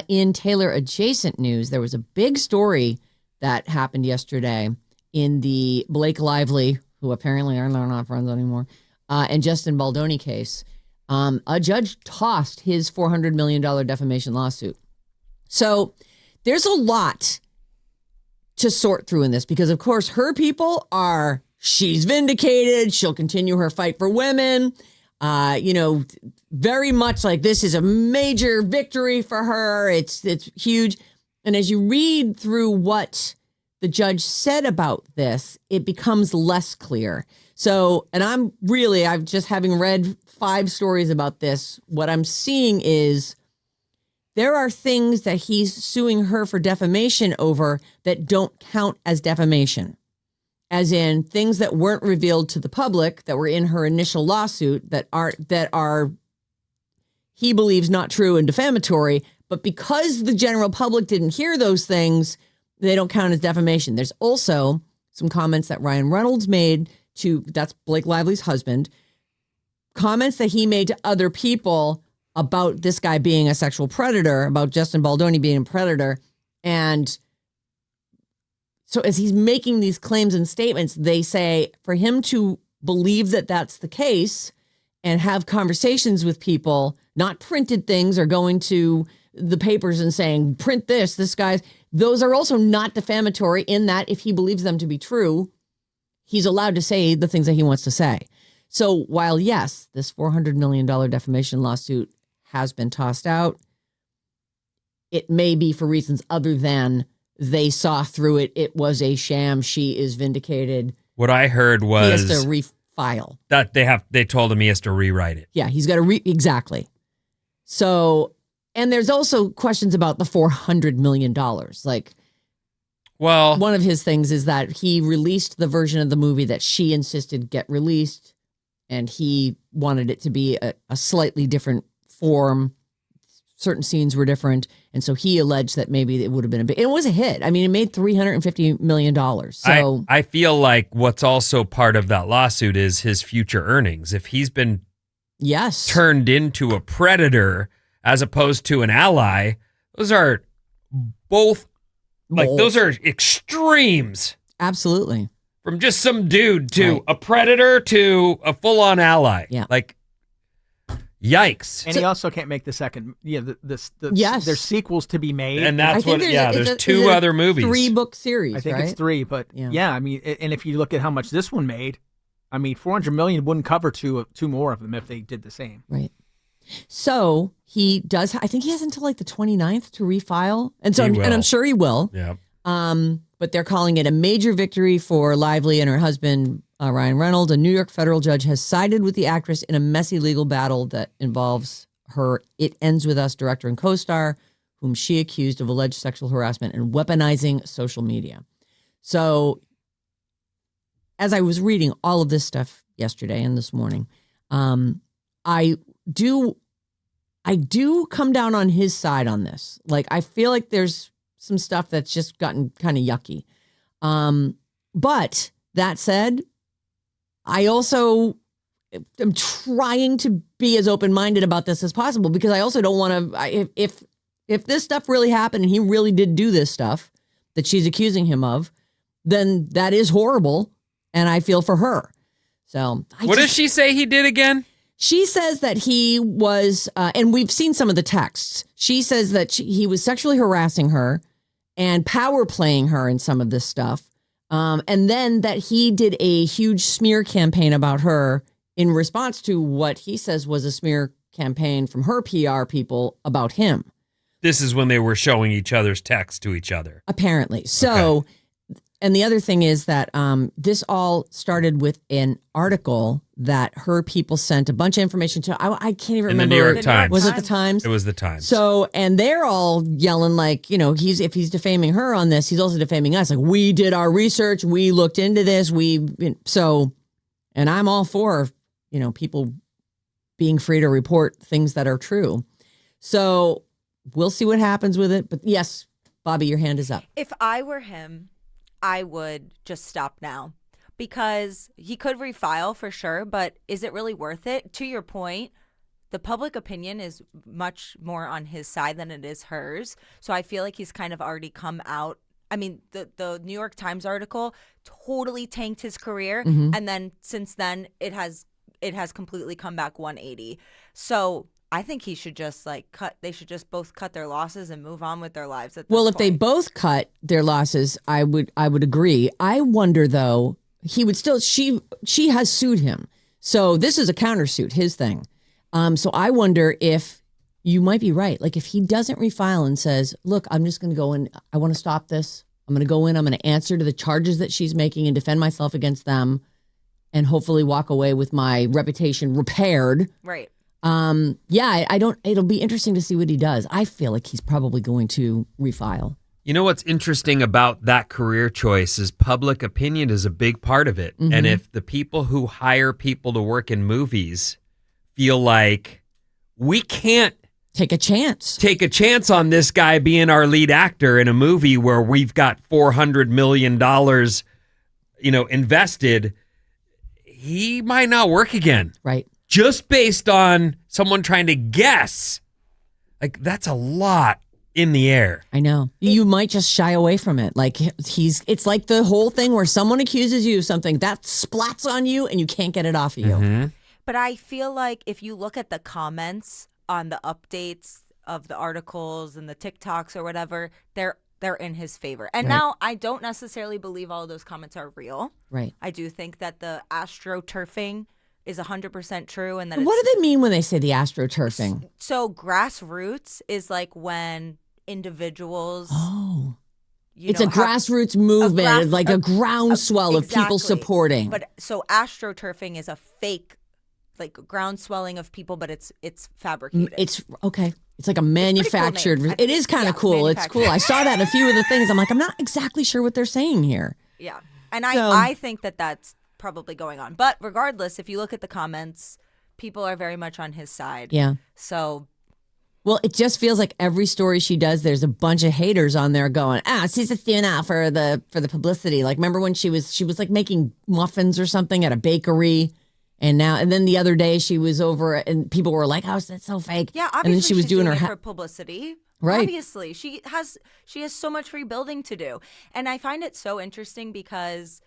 in Taylor adjacent news, there was a big story that happened yesterday in the Blake Lively, who apparently are not friends anymore, and Justin Baldoni case. A judge tossed his $400 million defamation lawsuit. So there's a lot to sort through in this because, of course, her people are, she's vindicated. She'll continue her fight for women. Very much like this is a major victory for her. It's huge. And as you read through what the judge said about this, it becomes less clear. So, and I've just having read 5 stories about this, what I'm seeing is there are things that he's suing her for defamation over that don't count as defamation. As in things that weren't revealed to the public that were in her initial lawsuit that are he believes not true and defamatory, but because the general public didn't hear those things, they don't count as defamation. There's also some comments that Ryan Reynolds made that's Blake Lively's husband, comments that he made to other people about this guy being a sexual predator, about Justin Baldoni being a predator. And so as he's making these claims and statements, they say for him to believe that that's the case and have conversations with people, not printed things or going to the papers and saying, print this guy's, those are also not defamatory in that if he believes them to be true, he's allowed to say the things that he wants to say. So while, yes, this $400 million defamation lawsuit has been tossed out, it may be for reasons other than they saw through it. It was a sham. She is vindicated. What I heard was he has to refile. That they told him he has to rewrite it. Yeah, he's got to exactly. So, and there's also questions about the $400 million. Like, well, one of his things is that he released the version of the movie that she insisted get released, and he wanted it to be a slightly different form. Certain scenes were different, and so he alleged that maybe it would have been a big. It was a hit. I mean, it made $350 million. So I feel like what's also part of that lawsuit is his future earnings. If he's been turned into a predator as opposed to an ally, those are both those are extremes. Absolutely. From just some dude to a predator to a full-on ally. Yeah. Like, yikes. And he also can't make the second. Yeah, there's sequels to be made. And that's there's 2 other movies. 3-book series, I think it's 3, but yeah, I mean, and if you look at how much this one made, I mean, $400 million wouldn't cover two more of them if they did the same. Right. So he does, I think he has until like the 29th to refile. And so, and I'm sure he will. Yeah. But they're calling it a major victory for Lively and her husband, Ryan Reynolds. A New York federal judge has sided with the actress in a messy legal battle that involves her It Ends With Us director and co-star, whom she accused of alleged sexual harassment and weaponizing social media. So as I was reading all of this stuff yesterday and this morning, I do come down on his side on this. Like, I feel like there's some stuff that's just gotten kind of yucky. But that said, I also am trying to be as open-minded about this as possible because I also don't want to, if this stuff really happened and he really did do this stuff that she's accusing him of, then that is horrible. And I feel for her. So what does she say he did again? She says that he was, and we've seen some of the texts. She says that he was sexually harassing her and power playing her in some of this stuff. And then that he did a huge smear campaign about her in response to what he says was a smear campaign from her PR people about him. This is when they were showing each other's texts to each other. Apparently. So, okay. And the other thing is that this all started with an article that her people sent a bunch of information to. I can't even remember. In the New York Times. Was it the Times? It was the Times. So, and they're all yelling like, you know, if he's defaming her on this, he's also defaming us. Like, we did our research. We looked into this. And I'm all for, you know, people being free to report things that are true. So we'll see what happens with it. But yes, Bobby, your hand is up. If I were him, I would just stop now because he could refile for sure, but is it really worth it? To your point, the public opinion is much more on his side than it is hers. So I feel like he's kind of already come out. I mean, the New York Times article totally tanked his career. And then since then, it has completely come back 180. So I think he should just they should just both cut their losses and move on with their lives at this Well, if point. they both cut their losses, I would agree. I wonder though, he would still, she has sued him. So this is a countersuit, his thing. So I wonder if you might be right. Like if he doesn't refile and says, look, I'm just going to go in. I want to stop this. I'm going to go in. I'm going to answer to the charges that she's making and defend myself against them and hopefully walk away with my reputation repaired. Right. It'll be interesting to see what he does. I feel like he's probably going to refile. You know what's interesting about that career choice is public opinion is a big part of it. And if the people who hire people to work in movies feel like we can't take a chance on this guy being our lead actor in a movie where we've got $400 million, invested, he might not work again. Right. Just based on someone trying to guess. Like that's a lot in the air. I know. You might just shy away from it. Like it's like the whole thing where someone accuses you of something that splats on you and you can't get it off of you. But I feel like if you look at the comments on the updates of the articles and the TikToks or whatever, they're in his favor. And now I don't necessarily believe all of those comments are real. Right. I do think that the Astroturfing is 100% true. And that what do they mean when they say the Astroturfing? So grassroots is like when individuals... It's a grassroots movement, like a groundswell of people supporting. But so Astroturfing is a fake, like groundswelling of people, but it's fabricated. It's okay. It's like a manufactured. Cool it is kind of cool. It's cool. I saw that in a few of the things. I'm like, I'm not exactly sure what they're saying here. Yeah, and I think that that's probably going on. But regardless, if you look at the comments, people are very much on his side. Yeah. So. Well, it just feels like every story she does, there's a bunch of haters on there going, she's just doing that for the publicity. Like, remember when she was like making muffins or something at a bakery, and then the other day she was over and people were like, "Oh, that's so fake." Yeah, obviously and then she was she's doing it her for publicity. Right. Obviously, she has so much rebuilding to do, and I find it so interesting because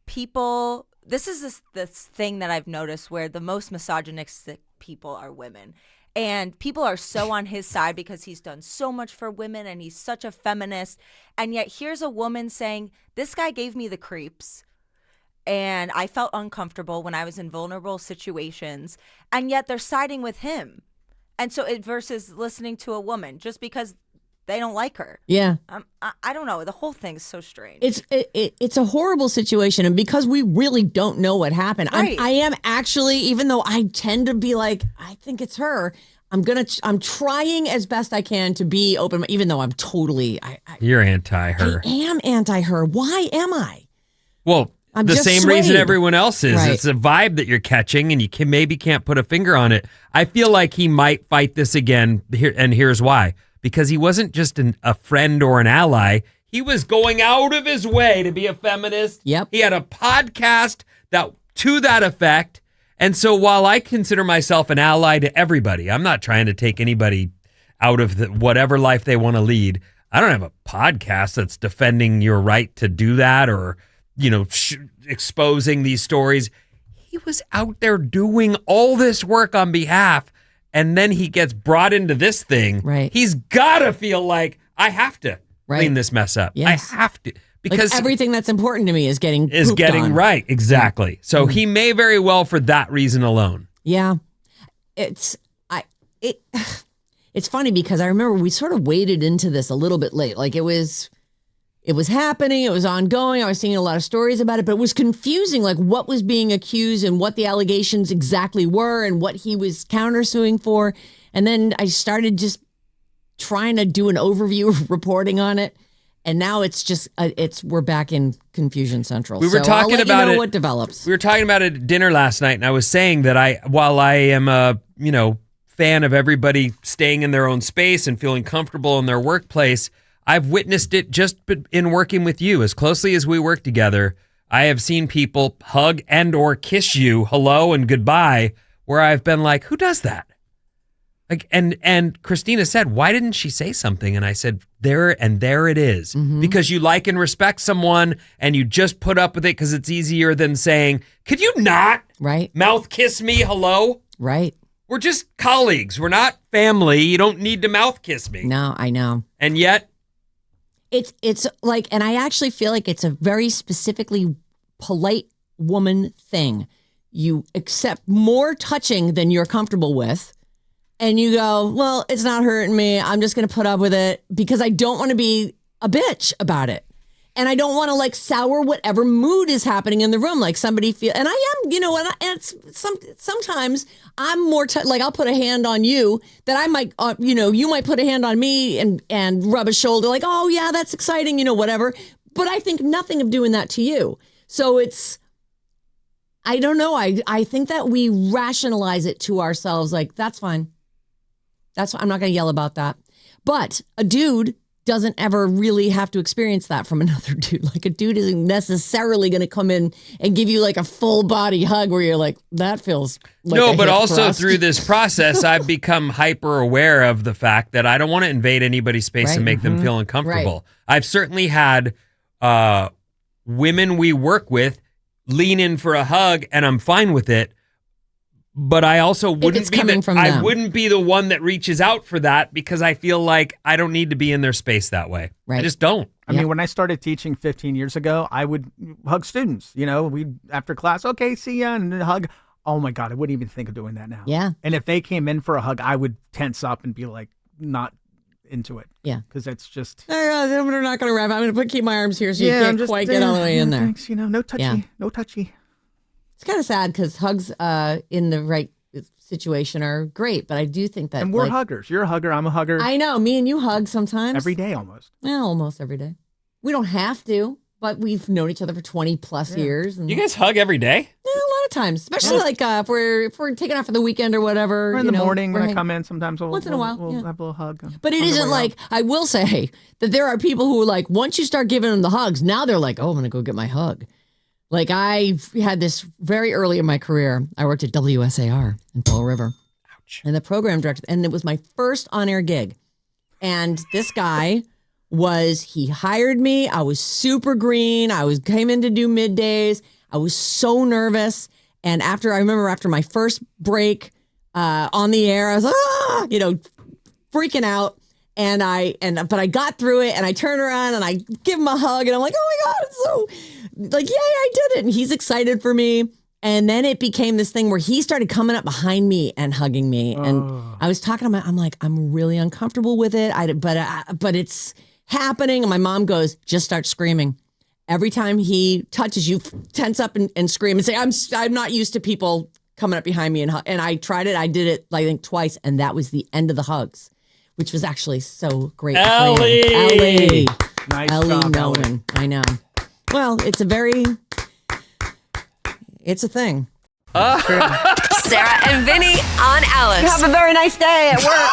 people. This is this thing that I've noticed where the most misogynistic people are women. And people are so on his side because he's done so much for women and he's such a feminist. And yet here's a woman saying, this guy gave me the creeps and I felt uncomfortable when I was in vulnerable situations. And yet they're siding with him. And so versus listening to a woman just because they don't like her. Yeah. I don't know. The whole thing's so strange. It's a horrible situation. And because we really don't know what happened, right. I am actually, even though I tend to be like, I think it's her, I'm trying as best I can to be open, even though I'm totally. You're anti-her. I am anti-her. Why am I? Well, I'm the just same swayed. reason everyone else is. Right. It's a vibe that you're catching, and you maybe can't put a finger on it. I feel like he might fight this again, and here's why. Because he wasn't just a friend or an ally. He was going out of his way to be a feminist. Yep. He had a podcast to that effect. And so while I consider myself an ally to everybody, I'm not trying to take anybody out of whatever life they want to lead. I don't have a podcast that's defending your right to do that or, exposing these stories. He was out there doing all this work on behalf. And then he gets brought into this thing. Right. He's got to feel like, I have to clean this mess up. Yes. I have to. Because like everything that's important to me is getting on. Right. Exactly. So he may very well for that reason alone. Yeah. It's funny because I remember we sort of waded into this a little bit late. Like it was happening. It was ongoing. I was seeing a lot of stories about it, but it was confusing, like what was being accused and what the allegations exactly were and what he was countersuing for. And then I started just trying to do an overview reporting on it. And now it's just, we're back in confusion central. We were talking I'll let about you know it. What develops. We were talking about it at dinner last night, and I was saying that while I am a, fan of everybody staying in their own space and feeling comfortable in their workplace, I've witnessed it just in working with you. As closely as we work together, I have seen people hug and or kiss you hello and goodbye where I've been like, who does that? Like, and Christina said, why didn't she say something? And I said, there it is. Mm-hmm. Because you like and respect someone and you just put up with it because it's easier than saying, could you not mouth kiss me? Hello? Right. We're just colleagues. We're not family. You don't need to mouth kiss me. No, I know. And yet. It's like, and I actually feel like it's a very specifically polite woman thing. You accept more touching than you're comfortable with. And you go, well, it's not hurting me. I'm just going to put up with it because I don't want to be a bitch about it. And I don't want to like sour whatever mood is happening in the room. Like somebody feel, and I am, and it's sometimes I'm more like I'll put a hand on you that I might, you might put a hand on me and rub a shoulder like, oh yeah, that's exciting, whatever. But I think nothing of doing that to you. So I don't know. I think that we rationalize it to ourselves. Like, that's fine. I'm not going to yell about that. But a dude doesn't ever really have to experience that from another dude. Like a dude isn't necessarily going to come in and give you like a full body hug where you're like, that feels like no, but also thrust. Through this process, I've become hyper aware of the fact that I don't want to invade anybody's space and make them feel uncomfortable. Right. I've certainly had women we work with lean in for a hug and I'm fine with it. But I also wouldn't be the one that reaches out for that because I feel like I don't need to be in their space that way. Right. I just don't. I mean, when I started teaching 15 years ago, I would hug students. We'd after class, okay, see ya, and hug. Oh my God, I wouldn't even think of doing that now. Yeah. And if they came in for a hug, I would tense up and be like, not into it. Yeah. Because it's just. We're not going to wrap. I'm going to keep my arms here so you can't quite get all the way in there. Thanks. No touchy. No touchy. It's kind of sad because hugs in the right situation are great, but I do think that. And we're huggers. You're a hugger. I'm a hugger. I know. Me and you hug sometimes. Every day almost. Yeah, almost every day. We don't have to, but we've known each other for 20 plus years. And you guys hug every day? Yeah, a lot of times, especially like if we're taking off for the weekend or whatever. Or in the morning when I come in, sometimes once in a while we'll have a little hug. But it isn't like, I will say that there are people who are like, once you start giving them the hugs, now they're like, oh, I'm going to go get my hug. Like I had this very early in my career. I worked at WSAR in Fall River. Ouch. And the program director, and it was my first on-air gig. And this guy he hired me. I was super green. Came in to do middays. I was so nervous. And I remember after my first break on the air, I was freaking out. But I got through it and I turned around and I give him a hug and I'm like, oh my God, it's so like, yay, I did it. And he's excited for me. And then it became this thing where he started coming up behind me and hugging me. And I was talking to I'm like, I'm really uncomfortable with it. But it's happening. And my mom goes, just start screaming. Every time he touches you, tense up and scream and say, I'm not used to people coming up behind me. And I tried it. I did it, I think, twice. And that was the end of the hugs, which was actually so great. Ellie. Nice Ellie job, Nolan. Ellie. I know. Well, it's a thing. Sarah and Vinny on Alice. Have a very nice day at work.